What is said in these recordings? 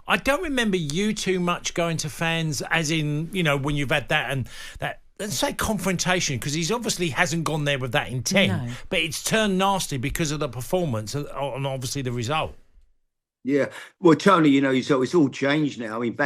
I don't remember you too much going to fans, as in, when you've had that and that. Let's say confrontation, because he's obviously hasn't gone there with that intent, but it's turned nasty because of the performance and obviously the result. Yeah, well, Tony, it's all changed now. I mean,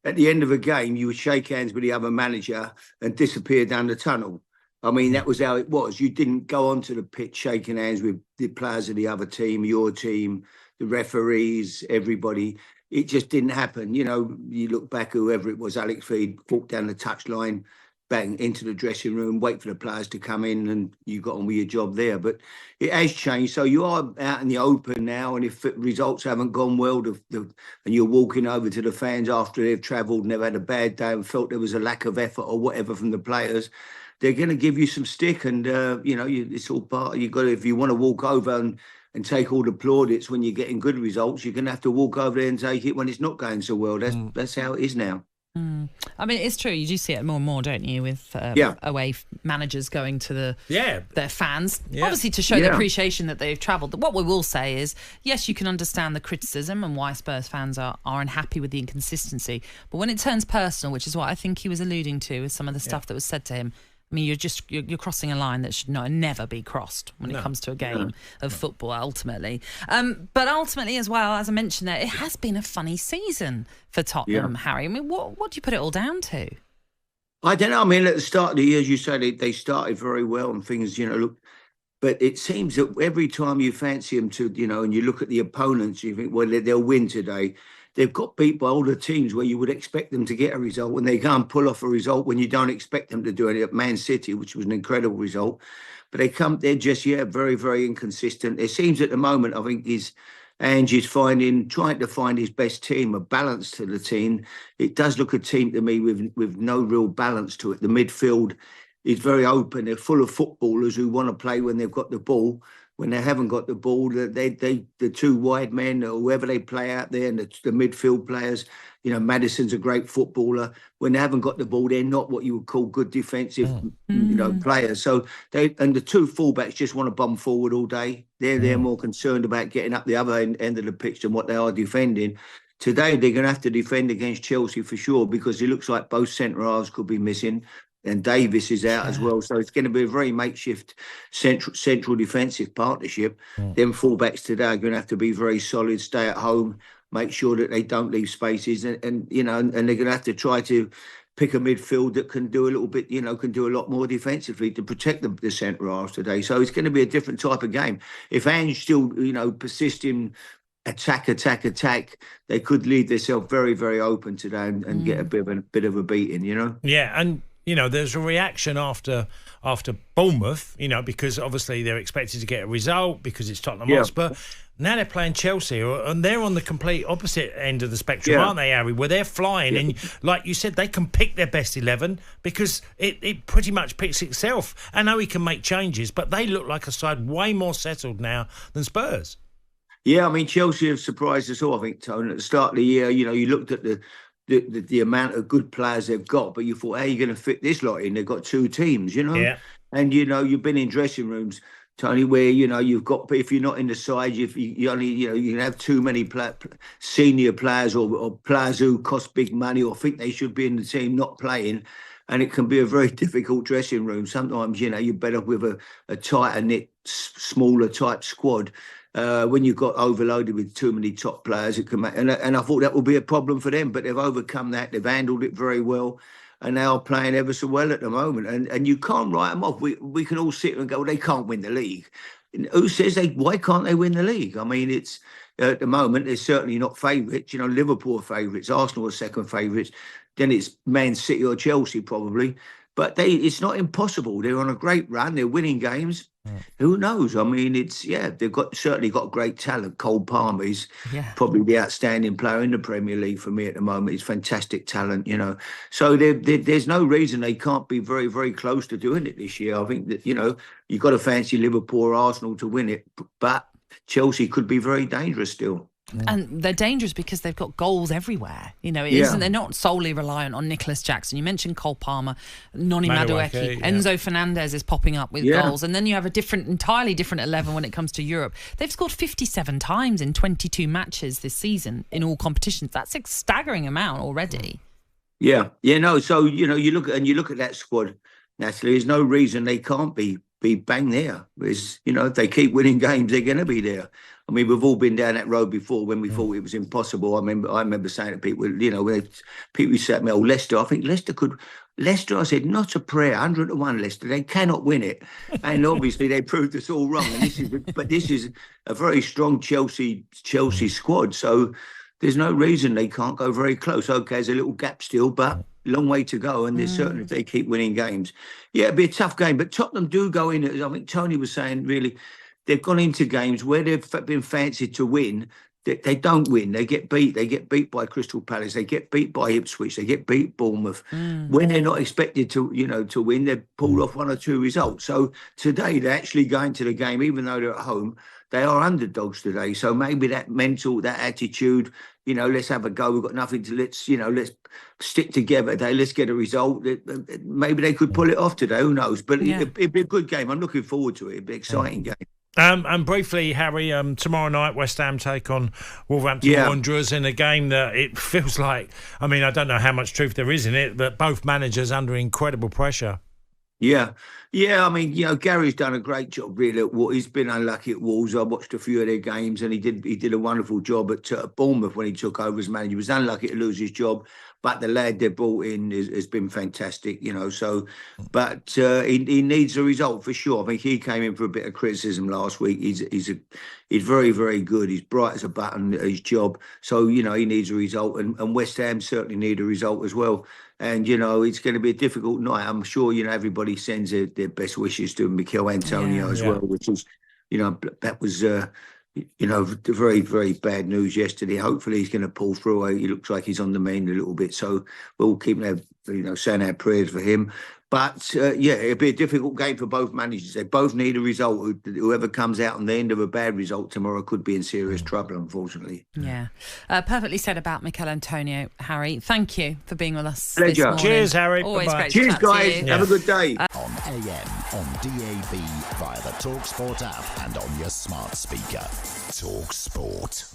at the end of a game, you would shake hands with the other manager and disappear down the tunnel. I mean, that was how it was. You didn't go onto the pitch shaking hands with the players of the other team, your team, the referees, everybody. It just didn't happen. You look back, whoever it was, Alex Feed walked down the touchline, bang, into the dressing room, wait for the players to come in, and you got on with your job there. But it has changed. So you are out in the open now, and if results haven't gone well, and you're walking over to the fans after they've travelled and they've had a bad day and felt there was a lack of effort or whatever from the players, they're going to give you some stick. And, it's all part of, if you want to walk over and take all the plaudits when you're getting good results, you're going to have to walk over there and take it when it's not going so well. That's how it is now. I mean, it's true. You do see it more and more, don't you, with away managers going to their fans, obviously to show the appreciation that they've travelled. What we will say is, yes, you can understand the criticism and why Spurs fans are unhappy with the inconsistency. But when it turns personal, which is what I think he was alluding to with some of the stuff that was said to him, I mean, you're crossing a line that should never be crossed when it comes to a game of football, ultimately. But ultimately, as well, as I mentioned there, it has been a funny season for Tottenham, Harry. I mean, what do you put it all down to? I don't know. I mean, at the start of the year, as you said, they started very well and things, look. But it seems that every time you fancy them to, and you look at the opponents, you think, well, they'll win today. They've got beat by all the teams where you would expect them to get a result, when they go and pull off a result when you don't expect them to do it. At Man City, which was an incredible result, but they're just very, very inconsistent. It seems at the moment, I think Ange is trying to find his best team, a balance to the team. It does look a team to me with no real balance to it. The midfield is very open. They're full of footballers who want to play when they've got the ball. When they haven't got the ball, the two wide men, or whoever they play out there, and the midfield players, Maddison's a great footballer. When they haven't got the ball, they're not what you would call good defensive, players. So the two fullbacks just want to bomb forward all day. They're more concerned about getting up the other end of the pitch than what they are defending. Today, they're going to have to defend against Chelsea for sure, because it looks like both centre halves could be missing. And Davis is out as well. So it's going to be a very makeshift central defensive partnership. Them fullbacks today are going to have to be very solid, stay at home, make sure that they don't leave spaces. And they're going to have to try to pick a midfield that can do a little bit, can do a lot more defensively to protect the centre halves today. So it's going to be a different type of game. If Ange still, persist in attack, they could leave themselves very, very open today and get a bit of a beating, Yeah, and there's a reaction after Bournemouth, because obviously they're expected to get a result because it's Tottenham Hotspur. Now they're playing Chelsea, and they're on the complete opposite end of the spectrum, aren't they, Harry? Where they're flying, and like you said, they can pick their best 11 because it pretty much picks itself. I know he can make changes, but they look like a side way more settled now than Spurs. Yeah, I mean, Chelsea have surprised us all, I think, Tony. At the start of the year, you looked at the amount of good players they've got, but you thought, how are you going to fit this lot in? They've got two teams, Yeah. And, you've been in dressing rooms, Tony, where, you've got, if you're not in the side, you only, you can have too many senior players or players who cost big money or think they should be in the team not playing. And it can be a very difficult dressing room. Sometimes, you're better with a tighter knit, smaller type squad. When you've got overloaded with too many top players, it can make, and I thought that would be a problem for them, but they've overcome that. They've handled it very well, and they are playing ever so well at the moment. And you can't write them off. We can all sit and go, well, they can't win the league. Who says why can't they win the league? I mean, it's at the moment they're certainly not favourites. Liverpool are favourites, Arsenal are second favourites, then it's Man City or Chelsea probably. But it's not impossible. They're on a great run. They're winning games. Who knows? I mean, they've certainly got great talent. Cole Palmer is probably the outstanding player in the Premier League for me at the moment. He's fantastic talent, So there's no reason they can't be very, very close to doing it this year. I think that, you've got to fancy Liverpool or Arsenal to win it, but Chelsea could be very dangerous still. And they're dangerous because they've got goals everywhere. You know, they're not solely reliant on Nicholas Jackson. You mentioned Cole Palmer, Noni Madueke, Enzo Fernandez is popping up with goals. And then you have entirely different 11 when it comes to Europe. They've scored 57 times in 22 matches this season in all competitions. That's a staggering amount already. Yeah. No. So, you look at that squad, Natalie, there's no reason they can't be bang there. If they keep winning games, they're going to be there. I mean, we've all been down that road before when we thought it was impossible. I remember saying to people, when people said to me, Leicester, I think Leicester, I said, not a prayer, 100 to 1 Leicester, they cannot win it. And obviously they proved us all wrong. And this is a very strong Chelsea squad. So there's no reason they can't go very close. Okay, there's a little gap still, but long way to go. And there's certainly, if they keep winning games. Yeah, it'd be a tough game, but Tottenham do go in, I think Tony was saying, really, they've gone into games where they've been fancied to win. They don't win. They get beat. They get beat by Crystal Palace. They get beat by Ipswich. They get beat Bournemouth. When they're not expected to win, they've pulled off 1 or 2 results. So today they're actually going to the game, even though they're at home. They are underdogs today. So maybe that mental, that attitude, let's have a go. We've got nothing to let's stick together today. Let's get a result. Maybe they could pull it off today. Who knows? But it'd be a good game. I'm looking forward to it. It'd be an exciting game. And briefly, Harry, tomorrow night, West Ham take on Wolverhampton Wanderers in a game that it feels like, I mean, I don't know how much truth there is in it, but both managers under incredible pressure. Yeah. I mean, Gary's done a great job, really. He's been unlucky at Wolves. I watched a few of their games, and he did a wonderful job at Bournemouth when he took over as manager. He was unlucky to lose his job, but the lad they brought in has been fantastic, So, but he needs a result for sure. I think he came in for a bit of criticism last week. He's very, very good. He's bright as a button at his job. So, he needs a result, and West Ham certainly need a result as well. And, it's going to be a difficult night. I'm sure, everybody sends their best wishes to Mikel Antonio as well, which is, that was, very, very bad news yesterday. Hopefully he's going to pull through. He looks like he's on the mend a little bit. So we'll keep, saying our prayers for him. But, it'll be a difficult game for both managers. They both need a result. Whoever comes out on the end of a bad result tomorrow could be in serious trouble, unfortunately. Yeah. Perfectly said about Mikel Antonio, Harry. Thank you for being with us. Pleasure. This morning. Cheers, Harry. Always Bye-bye. great Cheers, to chat guys. to you. Have a good day. On AM, on DAB, via the talkSPORT app and on your smart speaker. talkSPORT.